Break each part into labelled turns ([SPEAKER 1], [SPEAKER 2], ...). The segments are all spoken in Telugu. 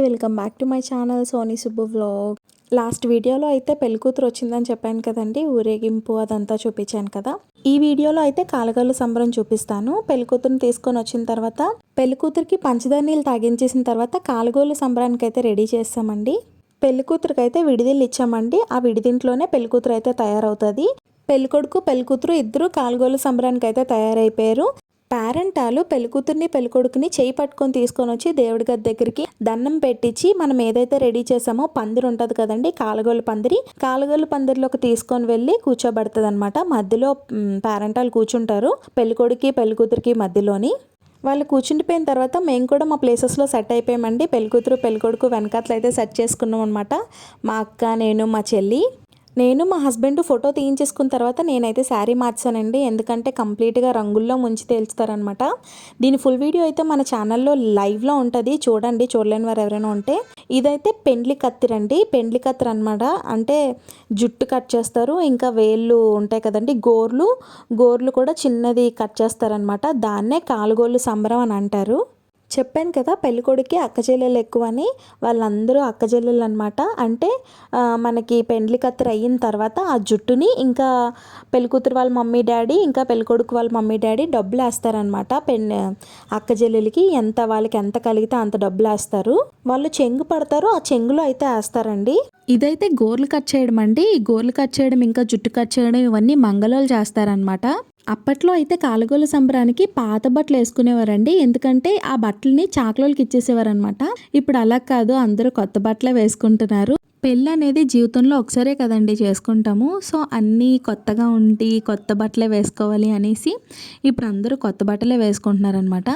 [SPEAKER 1] Welcome back to my channel Soni Subbu vlog. Last వీడియోలో అయితే పెళ్ళికూతురు వచ్చిందని చెప్పాను కదండి, ఊరేగింపు అదంతా చూపించాను కదా. ఈ వీడియోలో అయితే కాలగల్లు సంబరం చూపిస్తాను. పెళ్ళికూతురుని తీసుకొని వచ్చిన తర్వాత పెళ్ళికూతురికి పంచదార నీళ్ళు తాగించేసిన తర్వాత కాలగోలు సంబరానికి అయితే రెడీ చేస్తామండి. పెళ్ళికూతురికి అయితే విడిదిల్లు ఇచ్చామండి. ఆ విడిదింట్లోనే పెళ్ళికూతురు అయితే తయారవుతుంది. పెళ్ళికొడుకు పెళ్ళికూతురు ఇద్దరు కాలగోలు సంబరానికి అయితే తయారైపోయారు. పేరెంటాలు పెళ్ళికూతుర్ని పెళ్ళికొడుకుని చేయి పట్టుకొని తీసుకొని వచ్చి దేవుడి గది దగ్గరికి దండం పెట్టించి మనం ఏదైతే రెడీ చేసామో పందిరి ఉంటుంది కదండి, కాలగోలు పందిరిలోకి తీసుకొని వెళ్ళి కూర్చోబెడుతుంది అనమాట. మధ్యలో పేరెంటాలు కూర్చుంటారు, పెళ్ళికొడుకి పెళ్ళికూతురికి మధ్యలోని. వాళ్ళు కూర్చుండిపోయిన తర్వాత మేము కూడా మా ప్లేసెస్లో సెట్ అయిపోయామండి. పెళ్ళికూతురు పెళ్ళికొడుకు వెనకాతలు అయితే సెట్ చేసుకున్నాం అనమాట. మా అక్క, నేను, మా చెల్లి, నేను మా హస్బెండ్ ఫోటో తీయించేసుకున్న తర్వాత నేనైతే శారీ మార్చానండి. ఎందుకంటే కంప్లీట్గా రంగుల్లో ముంచి తేల్చుతారనమాట. దీని ఫుల్ వీడియో అయితే మన ఛానల్లో లైవ్లో ఉంటుంది, చూడండి. చూడలేని వారు ఎవరైనా ఉంటే. ఇదైతే పెండ్లి కత్తిరండి. పెండ్లి కత్తిర అనమాట. అంటే జుట్టు కట్ చేస్తారు, ఇంకా వేళ్ళు ఉంటాయి కదండి, గోర్లు కూడా చిన్నది కట్ చేస్తారనమాట. దాన్నే కాలుగోళ్ళు సంబరం అని అంటారు. చెప్పాను కదా పెళ్ళికొడుకి అక్క చెల్లెలు ఎక్కువ అని. వాళ్ళందరూ అక్క చెల్లెలు అనమాట. అంటే మనకి పెండ్లి కత్తిరి అయిన తర్వాత ఆ జుట్టుని ఇంకా పెళ్ళికూతురు వాళ్ళ మమ్మీ డాడీ ఇంకా పెళ్ళికొడుకు వాళ్ళ మమ్మీ డాడీ డబ్బులు వేస్తారనమాట. అక్క చెల్లెలకి వాళ్ళకి ఎంత కలిగితే అంత డబ్బులు వేస్తారు. వాళ్ళు చెంగు పడతారు, ఆ చెంగులో అయితే వేస్తారండి. ఇదైతే గోర్లు కట్ చేయడం అండి. గోర్లు కట్ చేయడం ఇంకా జుట్టు కట్ చేయడం ఇవన్నీ మంగళోళ్ళు చేస్తారనమాట. అప్పట్లో అయితే కాలగోలు సంబరానికి పాత బట్టలు వేసుకునేవారండి. ఎందుకంటే ఆ బట్టలని చాకలోళ్ళకి ఇచ్చేసేవారు అనమాట. ఇప్పుడు అలా కాదు, అందరూ కొత్త బట్టలే వేసుకుంటున్నారు. పెళ్ళి అనేది జీవితంలో ఒకసారే కదండి చేసుకుంటాము. సో అన్నీ కొత్తగా ఉండి కొత్త బట్టలే వేసుకోవాలి అనేసి ఇప్పుడు అందరూ కొత్త బట్టలే వేసుకుంటున్నారనమాట.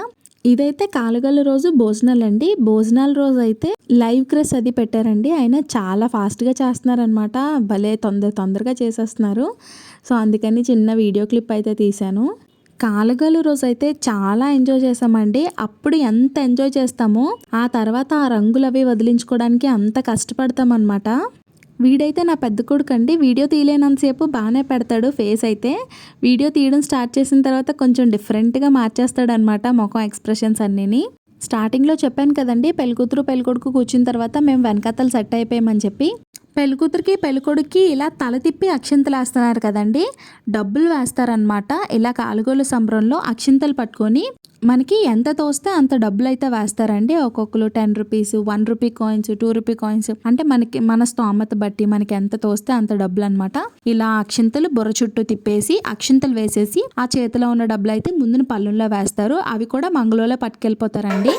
[SPEAKER 1] ఇదైతే కాలగల్లు రోజు భోజనాలు అండి. భోజనాల రోజు అయితే లైవ్ క్రెస్ అది పెట్టారండి. అయినా చాలా ఫాస్ట్గా చేస్తున్నారనమాట. భలే తొందరగా చేసేస్తున్నారు. సో అందుకని చిన్న వీడియో క్లిప్ అయితే తీశాను. కాలగల్లు రోజు అయితే చాలా ఎంజాయ్ చేసామండి. అప్పుడు ఎంత ఎంజాయ్ చేస్తామో ఆ తర్వాత ఆ రంగులు అవి వదిలించుకోవడానికి అంత కష్టపడతామన్నమాట. వీడైతే నా పెద్ద కొడుకు అండి. వీడియో తీయలేనంతసేపు బాగానే పెడతాడు ఫేస్ అయితే. వీడియో తీయడం స్టార్ట్ చేసిన తర్వాత కొంచెం డిఫరెంట్గా మార్చేస్తాడు అనమాట ముఖం ఎక్స్ప్రెషన్స్ అన్నీని. స్టార్టింగ్లో చెప్పాను కదండి, పెళ్ళికూతురు పెళ్ళికొడుకు కూర్చున్న తర్వాత మేము వెనకతలు సెట్ అయిపోయామని చెప్పి. పెళ్ళికూతురికి పెళ్ళికొడుకి ఇలా తల తిప్పి అక్షింతలు వేస్తున్నారు కదండి, డబ్బులు వేస్తారనమాట. ఇలా కాలుగోలు సంబరంలో అక్షింతలు పట్టుకొని మనకి ఎంత తోస్తే అంత డబ్బులు అయితే వేస్తారండి. ఒక్కొక్కరు 10 rupees, 1 rupee coins, 2 rupee coins, అంటే మన స్తోమత బట్టి మనకి ఎంత తోస్తే అంత డబ్బులు అనమాట. ఇలా అక్షింతలు బుర్ర చుట్టూ తిప్పేసి అక్షింతలు వేసేసి ఆ చేతిలో ఉన్న డబ్బులు అయితే ముందున పళ్ళుల్లో వేస్తారు. అవి కూడా మంగళంలో పట్టుకెళ్ళిపోతారండి.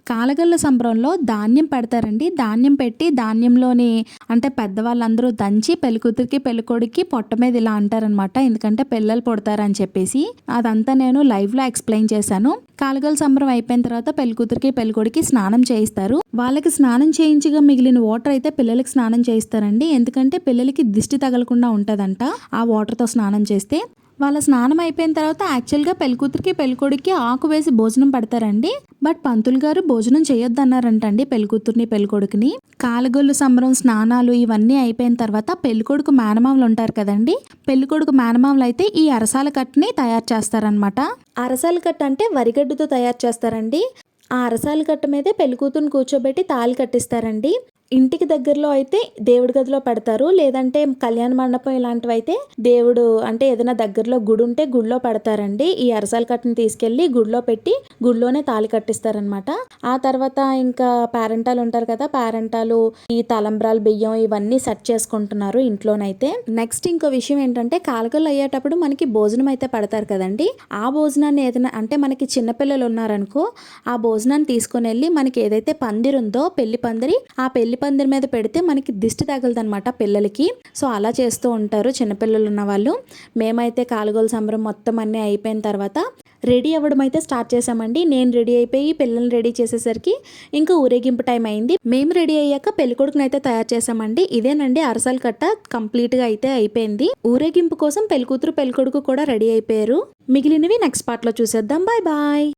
[SPEAKER 1] కాలగల్ల సంబరంలో ధాన్యం పెడతారండి. ధాన్యం పెట్టి ధాన్యంలోని అంటే పెద్దవాళ్ళందరూ దంచి పెళ్ళికూతురికి పెళ్ళికొడికి పొట్ట మీద ఇలా అంటారనమాట. ఎందుకంటే పిల్లలు పుడతారని చెప్పేసి. అదంతా నేను లైవ్లో ఎక్స్ప్లెయిన్ చేశాను. కాలగల్ల సంబరం అయిపోయిన తర్వాత పెళ్ళికూతురికి పెళ్ళికొడికి స్నానం చేయిస్తారు. వాళ్ళకి స్నానం చేయించగా మిగిలిన వాటర్ అయితే పిల్లలకి స్నానం చేయిస్తారండి. ఎందుకంటే పిల్లలకి దిష్టి తగలకుండా ఉంటుందంట ఆ వాటర్తో స్నానం చేస్తే. వాళ్ళ స్నానం అయిపోయిన తర్వాత యాక్చువల్గా పెళ్ళికూతురికి పెళ్ళికొడికి ఆకు వేసి భోజనం పెడతారండి. బట్ పంతులు గారు భోజనం చేయొద్దన్నారంటండి పెళ్ళికూతుర్ని పెళ్ళికొడుకుని. కాలగొల్లు సంబరం స్నానాలు ఇవన్నీ అయిపోయిన తర్వాత పెళ్ళికొడుకు మేనమామలు ఉంటారు కదండి, పెళ్ళికొడుకు మేనమామలు అయితే ఈ అరసాల కట్టుని తయారు చేస్తారనమాట. అరసాల కట్టు అంటే వరిగడ్డుతో తయారు చేస్తారండి. ఆ అరసాల కట్టు మీదే పెళ్ళికూతురుని కూర్చోబెట్టి తాళి కట్టిస్తారండి. ఇంటికి దగ్గరలో అయితే దేవుడి గదిలో పెడతారు, లేదంటే కళ్యాణ మండపం ఇలాంటివి అయితే దేవుడు అంటే ఏదైనా దగ్గరలో గుడి ఉంటే గుడిలో పెడతారండి. ఈ అరసాల కట్టుని తీసుకెళ్లి గుడిలో పెట్టి గుడిలోనే తాళి కట్టిస్తారనమాట. ఆ తర్వాత ఇంకా పేరెంటాలు ఉంటారు కదా, పేరెంటాలు ఈ తలంబ్రాలు బియ్యం ఇవన్నీ సెట్ చేసుకుంటున్నారు ఇంట్లోనైతే. నెక్స్ట్ ఇంకో విషయం ఏంటంటే కాలకలు అయ్యేటప్పుడు మనకి భోజనం అయితే పెడతారు కదండి. ఆ భోజనాన్ని ఏదైనా అంటే మనకి చిన్నపిల్లలు ఉన్నారనుకో, ఆ భోజనాన్ని తీసుకొని వెళ్ళి మనకి ఏదైతే పందిరి ఉందో పెళ్లి పందిరి, ఆ పెళ్లి పందిరి మీద పెడితే మనకి దిష్టి తగలదనమాట పిల్లలకి. సో అలా చేస్తూ ఉంటారు చిన్నపిల్లలు ఉన్న వాళ్ళు. మేమైతే కాలుగోల సంబరం మొత్తం అన్నీ అయిపోయిన తర్వాత రెడీ అవ్వడం అయితే స్టార్ట్ చేసామండి. నేను రెడీ అయిపోయి పిల్లల్ని రెడీ చేసేసరికి ఇంకా ఊరేగింపు టైం అయింది. మేము రెడీ అయ్యాక పెళ్ళికొడుకుని అయితే తయారు చేసామండి. ఇదేనండి అరసలు కట్ట కంప్లీట్గా అయితే అయిపోయింది. ఊరేగింపు కోసం పెళ్ళికూతురు పెళ్ళికొడుకు కూడా రెడీ అయిపోయారు. మిగిలినవి నెక్స్ట్ పార్ట్లో చూసేద్దాం. Bye bye.